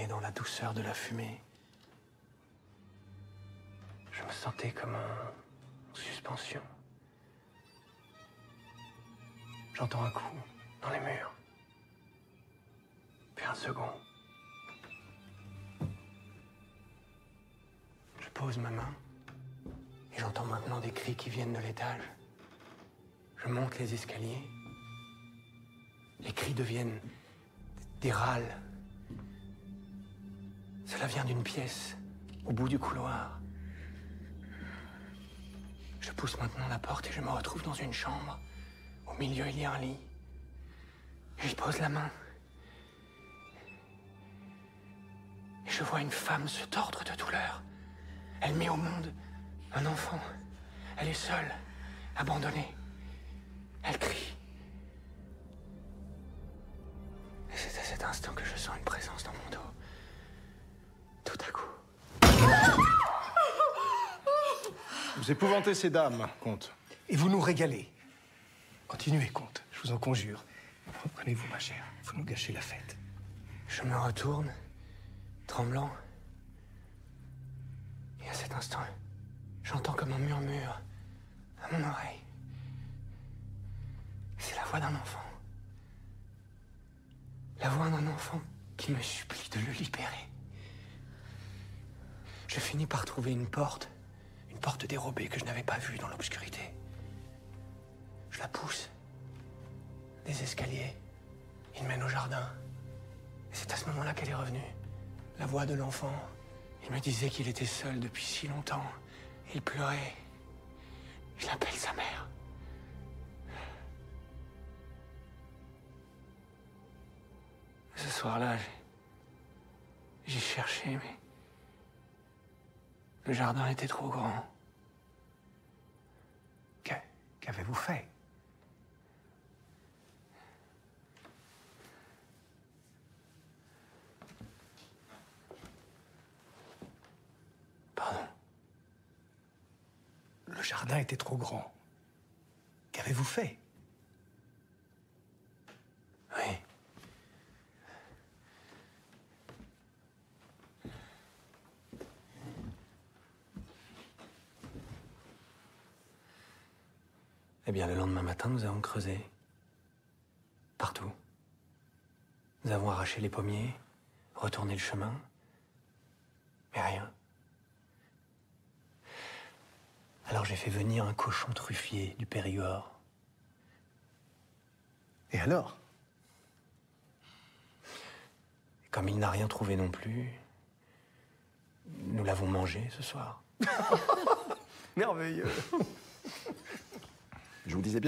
baignais dans la douceur de la fumée. Je me sentais comme en suspension. J'entends un coup dans les murs. Puis un second. Je pose ma main et j'entends maintenant des cris qui viennent de l'étage. Je monte les escaliers. Les cris deviennent des râles. Cela vient d'une pièce, au bout du couloir. Je pousse maintenant la porte et je me retrouve dans une chambre. Au milieu, il y a un lit. J'y pose la main. Et je vois une femme se tordre de douleur. Elle met au monde un enfant. Elle est seule, abandonnée. Elle crie. Et c'est à cet instant que je sens une présence dans mon dos. Tout à coup. Vous épouvantez ces dames, comte. Et vous nous régalez. Continuez, comte, je vous en conjure. Reprenez-vous, ma chère. Vous nous gâchez la fête. Je me retourne, tremblant. Et à cet instant, j'entends comme un murmure à mon oreille. C'est la voix d'un enfant. La voix d'un enfant qui me supplie de le libérer. Je finis par trouver une porte dérobée que je n'avais pas vue dans l'obscurité. Je la pousse. Des escaliers. Il mène au jardin. Et c'est à ce moment-là qu'elle est revenue. La voix de l'enfant. Il me disait qu'il était seul depuis si longtemps. Il pleurait. Il appelle sa mère. Ce soir-là, j'ai cherché, mais le jardin était trop grand. Qu'avez-vous fait? Pardon. Le jardin était trop grand. Qu'avez-vous fait? Oui. Eh bien, le lendemain matin, nous avons creusé. Partout. Nous avons arraché les pommiers, retourné le chemin. Mais rien. Alors j'ai fait venir un cochon truffier du Périgord. Et alors? Et comme il n'a rien trouvé non plus, nous l'avons mangé ce soir. Merveilleux. Je vous disais bien